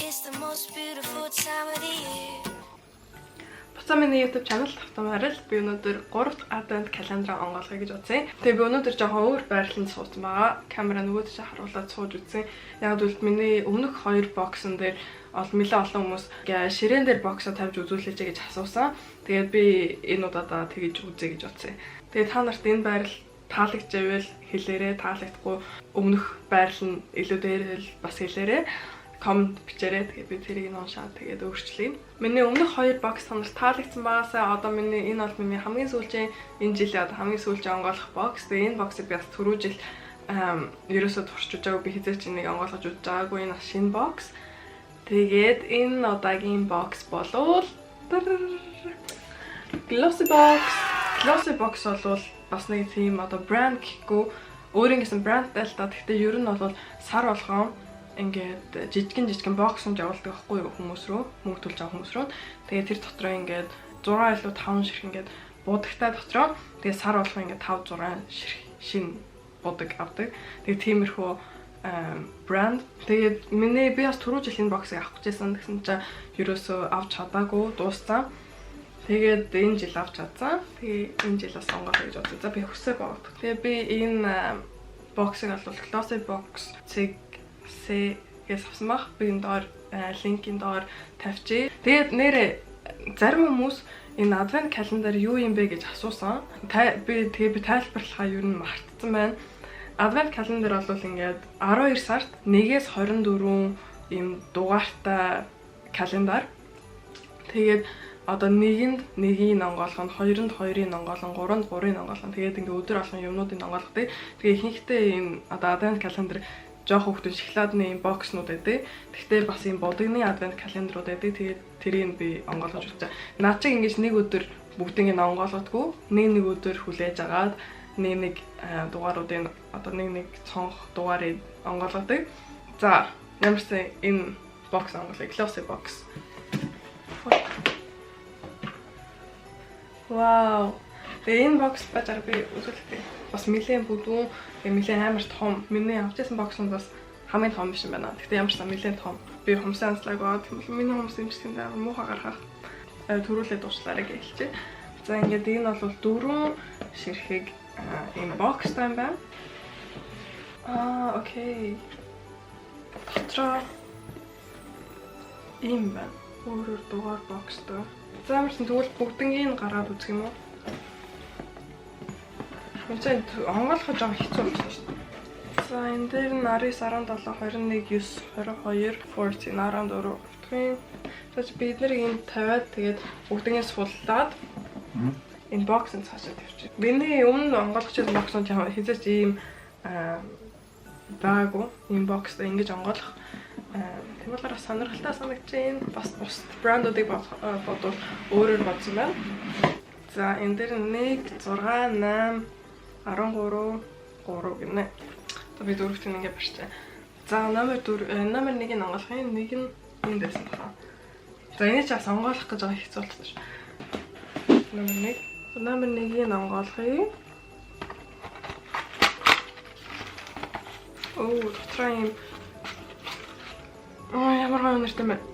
It's the most beautiful time of the year. Буцаа миний YouTube channel тавтамаар л би өнөөдөр 3 адвент календар онгоолгоё гэж бодсон. Тэгээ би өнөөдөр жоохон өөр байрлалд суусан байгаа. Камера нөгөө тийш харуулаад сууж үзсэн. Яг л миний өмнөх 2 боксон дээр нэлээд олон хүмүүс ширээн дээр боксоо тавьж үзүүлээч гэж асуусан. Тэгээд би энэ удаадаа тэгэж үзье гэж бодсон. Тэгээ та нарт энэ байрал таалагдчихвэл хэлээрээ, таалагдахгүй өмнөх байрал нь илүү дээрэл бас хэлээрээ. Коммент бичээрэй. Тэгээ би тэрийг уншаад тэгээд өөрчлөе. Миний өмнөх 2 бокс танаар таалагдсан байгаасаа одоо миний энэ бол миний хамгийн сүүлийн энэ жилийн хамгийн сүүлийн онгоолгох бокс. Тэгээ энэ боксыг би бас түрүү жил ерөөсөө туршиж байгаагүй, би хизээч энийг онгоолгож үзэж байгаагүй. Энэ шинэ бокс. Тэгээд энэ удаагийн бокс болвол Glossy box. Glossy box болвол бас нэг тийм одоо брэнд гэхгүй өөрийн гэсэн брэндтэй л та. Гэхдээ ер нь бол сар болгон ингээд жижигэн боксонд явуулдаг байхгүй юу хүмүүс рүү, мөнгө төлж байгаа хүмүүс рүү. Тэгээ тэр дотроо ингээд 6 илүү 5 ширхэг ингээд будагтай дотроо. Тэгээ сар болгон ингээд 5 6 ширхэг шин будаг авдаг. Тэгээ тиймэрхүү брэнд. Тэгээд би бас түрүү жил энэ боксыг авах гэжсэн. Тэгсэн чинь ерөөсөө авч чадаагүй, дууссан. Тэгээд энэ жил авч чадсан. Тэгээ энэ жил бас онгоолгоё гэж бодсон. За би хүсээ богд. Тэгээ би энэ боксыг бол Glossy box CS авсан баг. Би энэ доор линкийн доор тавьчих. Тэгээд нэрээ зарим хүмүүс энэ адвент календар юу юм бэ гэж асуусан. Би тайлбарлахаа юу нь мартсан байна. Адвент календар бол ингээд 12 сард 1-ээс 24 ийм дугаартай календар. Тэгээд одоо 1-нд 1-ийн онгоолгоно, 2-нд 2-ийн онгоолгоно, 3-нд 3-ийн онгоолгоно. Тэгээд ингээд өдөр болгон юмнуудын онгоолгодог. Тэгээ ихэнхдээ ийм одоо адвент календар жоох хөвгтөн шоколадны ийм бокснууд байдаг. Гэхдээ бас ийм будагны адвент календарууд байдаг. Тэгээд тэрийг би онгоолгож үзсэн. Наа чиг ингэж нэг өдөр бүгдийг нь онгоолгодгүй. Нэг өдөр хүлээж агаад нэг дугааруудын одоо нэг цонх дугаарыг онгоолгодог. За, ямарсан энэ бокс онгоолгоё. Glossy box. Вау. Тэгээ энэ бокс бачаар би үзүүлэхдээ бас нэлээд бүдүүн, нэлээд амар том. Миний авчихсан боксонд бас хамгийн том биш юм байна. Гэхдээ ямарсан нэлээд том. Би хумсаа анслаг аваад миний хумс имжсэн дээр муухай гаргах төрүүлээд дуучлаарай гэж хэлчихэ. За ингээд энэ бол 4 ширхэг энэ бокстай юм байна. Окей. Дотроо ийм байна. Өөрөөр дугаар бокстой. За ямарсан тэгвэл бүгднийг гараад үзэх юм уу? Үнэхээр онгоолгох жоо хэцүү болчихсон шүү дээ. За энэ дээр нь 19, 17, 21, 9, 22, 14, 14. Тэгэж бид нэр энэ тавиад тэгээд бүгднийг сууллаад энэ боксыг цаашаа тавьчих. Биний өмнө онгоолгож байсан боксууд хязгаарч ийм байгаагүй. Энэ бокстой ингэж онгоолгох тийм болохоор сонирхолтой санагдчихээн. Бас бус брэндүүдийг бодвол өөрөөр бодсон байна. За энэ дээр 1, 6, 8, 13, 3 гинэ. Би дөрөвт нь ингэ барьчаа. За номер 1-ийг онгоолгоё. Нэг нь энэ дэсэн байна. За энэ ч бас онгоолгох гэж байгаа хэцүү болчихсон шүү. Номер 1-ийг онгоолгоё. Дотроо юм. Ямар гоё нэртэй байна.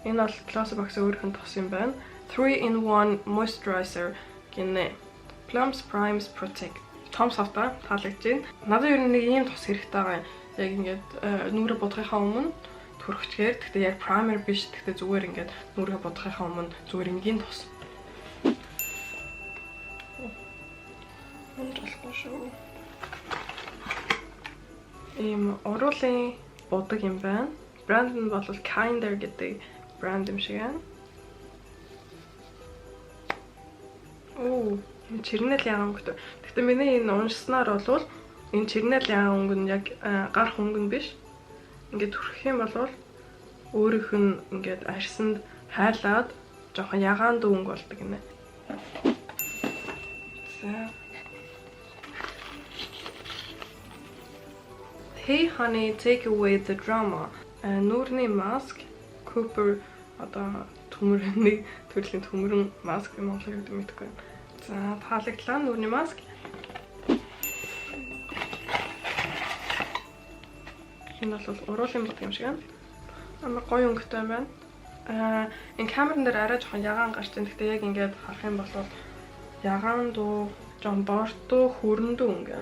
Энэ бол Glossy box өөрийнх нь тос юм байна. 3-in-1 moisturizer гинэ. Plums Primes Protect. Том софта таалагдж байна. Надад ер нь нэг ийм тос хэрэгтэй байгаа юм. Яг ингээд нүрээ будахынхаа өмнө төрөхчгээр. Гэхдээ яг primer биш. Гэхдээ зүгээр ингээд нүрээ будахынхаа өмнө зүгээр энгийн тос. Амжилттай шүү. Ийм уруулын будаг юм байна. Брэнд нь бол Kinder гэдэг брэнд юм шиг байна. Энэ чирнэл ягаан өнгөтэй. Гэхдээ миний энэ уншснаар бол энэ чирнэл ягаан өнгө нь яг гарах өнгө нь биш. Ингээд төрөх юм бол өөрийнх нь ингээд арьсанд хайлаад жоохон ягаан дүү өнгө болдог гинэ. За. Hey honey, take away the drama. Нүүрний маск, Cooper одоо төмөрний төрлийн төмөрөн маск юм уу гэдэг мэдэхгүй. За, таалагдлаа нүүрний маск. Энэ бол уруулын бод юм шиг байна. Амар гоё өнгөтэй юм байна. Энэ камерын дээр арай жоохон ягаан гарч байна. Гэхдээ яг ингээд харах юм бол ягаан дуу, жон бортоо, хөрөндөө өнгө.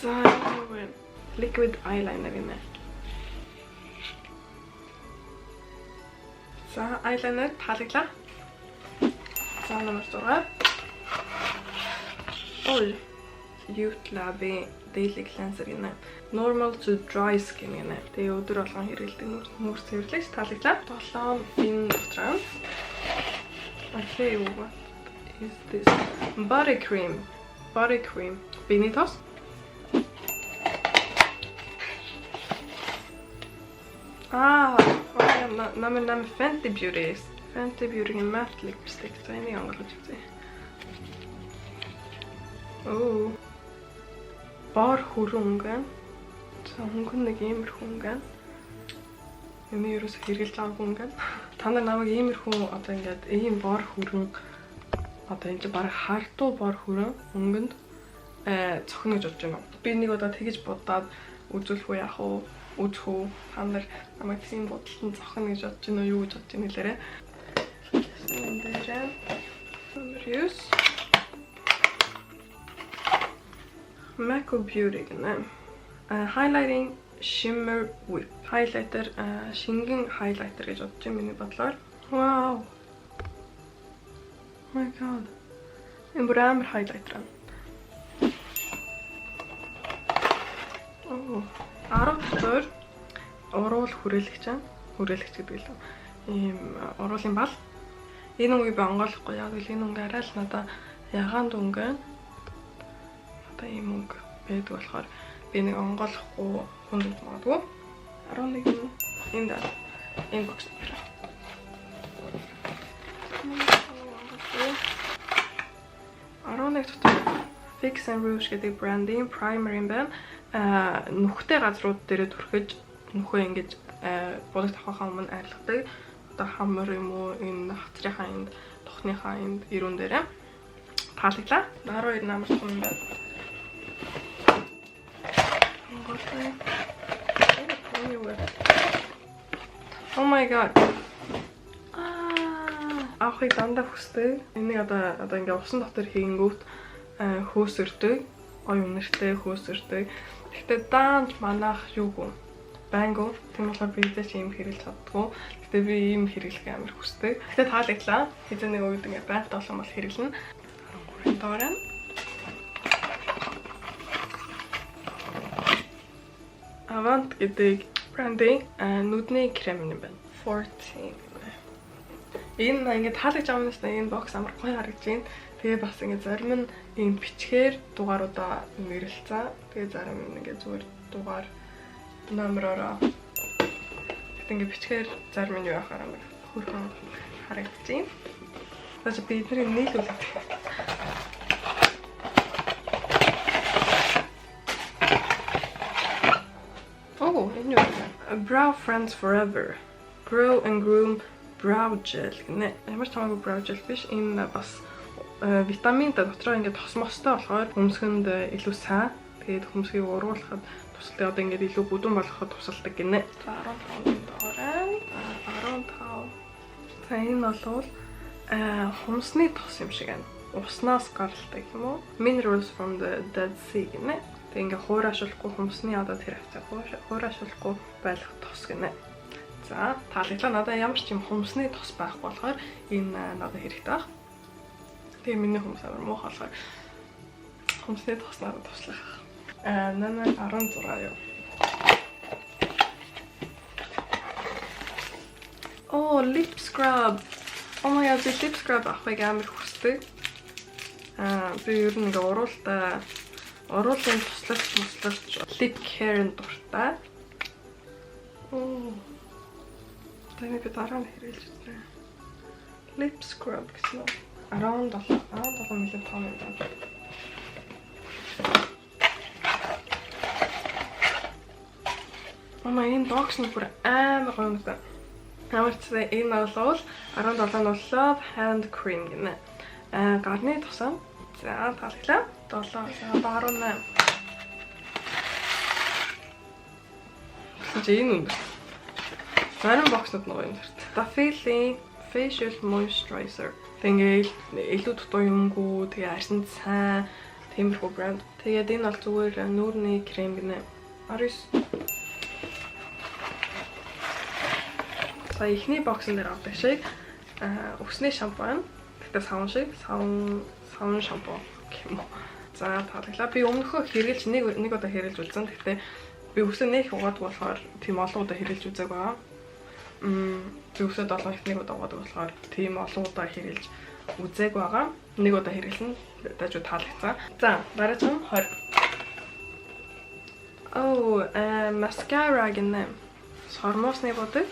За liquid eyeliner гэнэ. За eyeliner таалаглаа. За номер 6. Ой. Youth Lab Daily Cleanser гэнэ. Normal to dry skin гэнэ. Тэгээ өдөр болгон хэрэглэдэг нүүр цэвэрлэгч таалаглаа. 7 энэ дотроо. Okay, what is this? Body cream. Benitos. Number Fenty Beauty matte lipstick. Så ini yang aku cakap. Oh, bar hurungan. So hungkun нэг иймэр хунgan. Эний ерөөс хэрэгжилж байгаа хунgan. Та нар намайг иймэр хүн одоо ингээд ийм бар хүрэн одоо энэ баг хартуу бар хүрэн өнгөнд цохно гэж бодож байна. Би нэг удаа тэгэж бодоод үзүүлэх үү яах вэ? Үзэх үү? Та нар намайг тийм бодлон цохно гэж бодож байна уу? Юу гэж бодож байна хэлээрэй. Эндээрээ номер 9. Mako Beauty гэнэ. Highlighting Shimmer Whip. Highlighter шингэн highlighter гэж бодож байна миний бодлоор. Wow. Oh my god. Энэ бүр амар highlighter аа. Oh. 14 уруул хүрээлэгч аа. Хүрээлэгч гэдэг л ийм уруулын бал. Энэ үгийг би онгойлохгүй яг л энэ өнгө арай л надаа ягаанд өнгө. Одоо ийм өнгө байдаг болохоор би нэг онгойлохгүй хүнд магадгүй. 11 энэ бокс дээр. 11 дотор Fix and Rouge гэдэг брендийн primer юм байна. Нүхтэй газрууд дээр түрхэж нүхөө ингэж булаг тавхахаа өмнө арилгадаг. Одоо хамар юм уу энэ хацрынхаа энд, тухныхаа энд ирүүн дээр таалаглаа. 12 намар хүн байна. Oh my god. Ахыг дандаа хүсдэг. Энийг одоо ингээ усан дотор хийнгүүт хөөсөрдөг. Ой үнэртэй хөөсөрдөг. Гэхдээ даанч манах юугүй. Байнгу. Тийм болохоор би ч ийм хэрэглэж чаддгүй. Гэхдээ би ийм хэрэглэх амар хүсдэг. Гэхдээ таалагдлаа. Хэзээ нэг үед ингээ байнт олон бол хэрэглэнэ. 13 дугаар. Avant гэдэг брендийн нүдний крем юм байна. 14. Энэ ингээд таалагдж байгаа юмнаас энэ бокс амар гоё харагдаж байна. Тэгээ бас ингээд зарим нь ийм бичгээр дугааруудаа нэрэлцээ. Тэгээ зарим нь ингээд зүгээр дугаар номероо. Тэгтээ ингээд бичгээр зарим нь юу яхаар амар хөрхөн харагдаж байна. Бас би тэрийг нийлүүлээд. Oh, энэ Brow Friends Forever. Grow and Groom Brow Gel гэнэ. Ямар ч хамаагүй brow gel биш. Энэ бас витаминтай дотроо ингээд тосмостой болохоор хөмсгөнд илүү сайн. Тэгээд хөмсгийг уруулахад тусалдаг. Одоо ингээд илүү бүдүүн болгоход тусалдаг гэнэ. 15 дугаар. 15. За энэ бол хумсны тос юм шиг байна. Уснаас гаралтай юм уу? Minerals from the Dead Sea гэнэ. Тэгээд ингээд хуурайшуулахгүй хумсны одоо тэр хавцаа хуурайшуулахгүй байх тос гэнэ. За, таалагдлаа надад ямар ч юм хумсны тос байхгүй болохоор энэ надад хэрэгтэй баг. Тэгээ миний хумс амар муухай болохоор хумсны тос надад туслах. Номер 16 юу. Oh, lip scrub. Oh my god, lip scrub ахыг амар хүсдэг. Би ер нь ингээ уруулын туслагч lip care-ын дуртай. Oh. Тэнийг дараа нь хэрэглэж байна. Lip scrub гэсэн. 17 мл том юм байна. Энэ бокс нь бүр амар гоё юм байна. Ямар ч энэ бол 17 нь Love Hand Cream гэнэ. Гарны тусам За таалагдлаа. 7-18. Чи энэ үнэ. Зарим бокснууд нөгөө юм зэрэг. Dafili facial moisturizer. Тэгээд илүү дутуу юмгүй, тэгээ арьсанд сайн тиймэрхүү брэнд. Тэгээд энэ бол зүгээр нүүрний крем гинэ. 19. За ихний боксон дээр авдаг шиг өсний шампунь. Тэгтээ савн шиг савн шампунь гэх юм уу. За таалаглаа. Би өмнөхөө хэрэглэж нэг удаа хэрэглэж үзсэн. Тэгтээ би өсөө нэг угаадаг болохоор тийм олон удаа хэрэглэж үзээг байгаа. Би өсөө 7 ихнийг удаа угаадаг болохоор тийм олон удаа хэрэглэж үзээг байгаа. Нэг удаа хэрэглэн дажуу таалагцсан. За дараагийн 20. Mascara гэнэ. Сормосны бодог.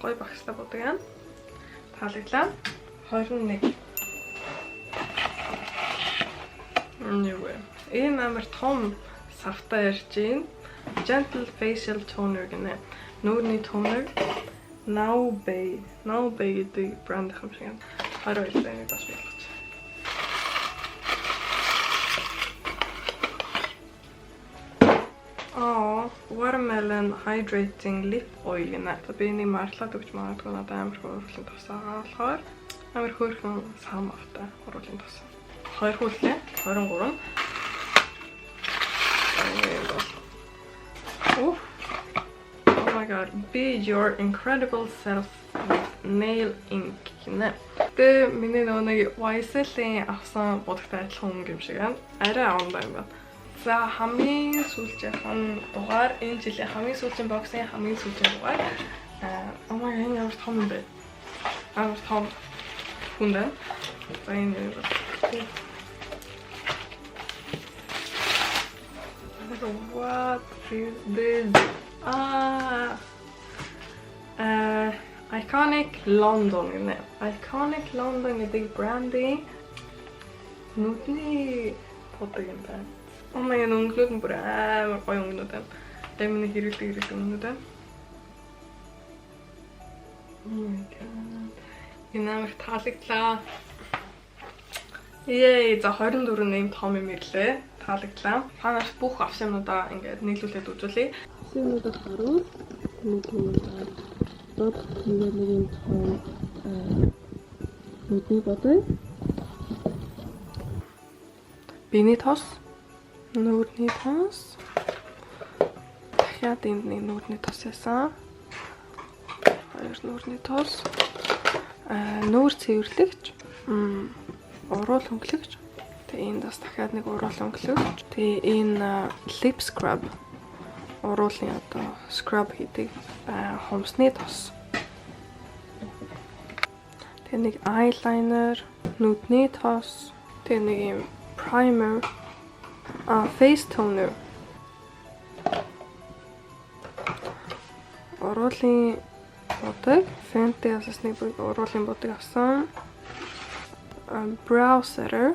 Гой багстай бодог юм. Таалаглаа. 21. Энэ амар том савтай ирж байна. Gentle facial toner гэнэ. Нүүрний toner. Now Bay гэдэг брэнд юм шиг. 22 таны даш болгоч. Watermelon hydrating lip oil гэнэ. Би нэг марклаад өгч магадгүй надад амар хөрөлтөнд тусаагаа болохоор амар хөөрхөн сам автай оруулын тусаа. 2 хүлээ 23. Oh my god, be your incredible self with nail ink гэнэ. Тэ миний нэг YSL-ийн авсан бодогтой адилхан юм шиг байна. Арай авсан юм байна. За хамгийн сүүлчийн дугаар энэ жилийн хамгийн сүүлчийн боксын хамгийн сүүлчийн дугаар. Oh my god, ямар том юм бэ? Амар том хүн байна. За энэ what is this? Iconic London гэнэ. Iconic London гэдэг брендийн нүдний бодог юм байна. Oh my god, өнгөлөд нь бүр амар гоё өнгөнүүд байна. Миний хэрэглэх өнгөнүүд байна. Oh my god. Энэ амар таалагдлаа. Yay, за 24 нэм том юм ирлээ. Таалагдлаа. Танаас бүх авсан юмудаа ингээд нийлүүлээд үзүүлье. Авсан юмудаа харуул. Нүднүүдээ дод нэг юм том нүдний бодог. Биний тос. Нүүрний тос. Дахиад энд нэг нүүрний тос ясан. 2 нүүрний тос. Нүүр цэвэрлэгч. Уруул хөнгөлөгч. Тэгээ энд бас дахиад нэг уруул хөнгөлөгч. Тэгээ энэ lip scrub. Уруулын одоо scrub хийдэг хумсны тос. Тэгээ нэг eyeliner, нүдний тос. Тэгээ нэг юм primer. Face toner. Уруулын бодог. Fenty асасны уруулын бодог авсан. Brow setter,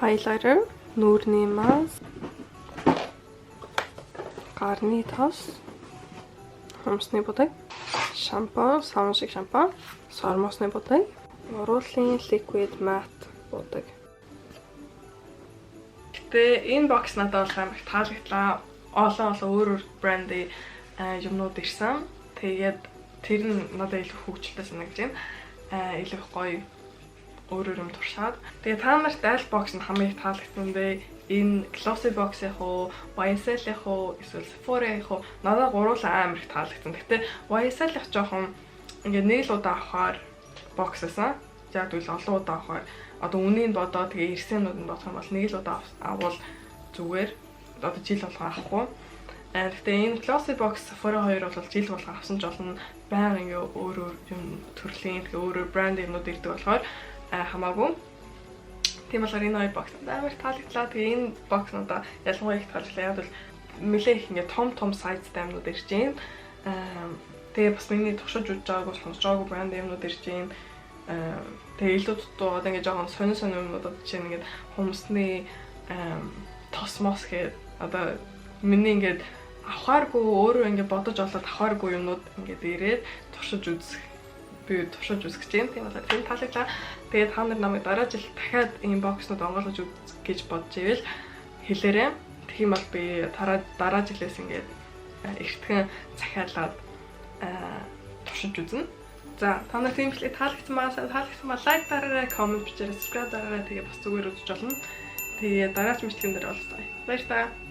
highlighter, нүүрний маsk, гарны тос, хумсны бодог, шампунь, савн шиг шампунь, сормосны бодог, уруулын liquid matte бодог. Тэгээ энэ бокс надад бол амар таалагдлаа. Олон өөр брендийн юмнууд ирсэн. Тэгээд тэр нь надад илүү хөвгчлээ санагдаж байна. Илүү гоё өөр юм туршаад. Тэгээ та нарт аль бокс нь хамгийн таалагдсан бэ? Энэ Glossy box-ийнх уу, YSL-ийнх уу, эсвэл Sephora-ийнх уу? Надад гуруулаа амар их таалагдсан. Гэтэ YSL-ийнх жоохон ингээд нэг л удаа авахаар бокссан. Яг үл олон удаа авахаар одоо үнийг бодоод тэгээ ирсэнүүд нь бодох юм бол нэг л удаа авал зүгээр. Одоо жил болгоо авахгүй. Гэхдээ энэ Glossy box Sephora 2 бол жил болгоо авсан ч болно. Баян ингээ өөр юм төрлийн тэгээ өөр брэнд юмнууд ирдэг болохоор хамаагүй. Тийм болохоор энэ хоёр бокс амар таалагдлаа. Тэгээ энэ бокснуудаа ялангуяа их таалагдлаа. Яг бол нэлээ их ингээ том сайзтай юмнууд ирж байна. Тэгээ бас миний туршиж үзэж байгаагүй сонсож байгаагүй брэнд юмнууд ирж байна. Тэгээ илүү дутуу одоо ингээ жоохон сонин юмнуудад чинь ингээ хумсны тосмос гэдэг одоо миний ингээ авахааргүй өөрөө ингээ бодож олоод авахааргүй юмнууд ингээ ирээд туршиж үзэх би туршиж үзэх гэж байна. Тийм болоод фильм таалагдлаа. Тэгээд та нар намайг дараа жил дахиад ийм бокснууд онгойлгож үзэх гэж бодож ивэл хэлээрэй. Тэгэх юм бол би дараа жилээс ингээд эртхэн захиалаад туршиж үзнэ. За та нар тийм билээ таалагдсан маа лайк дараарай, коммент бичээрэй, subscribe дараарай. Тэгээ бас зүгээр үзэж болно. Тэгээ дараач мэдлэгэн дээр олцгоё. Баярлалаа.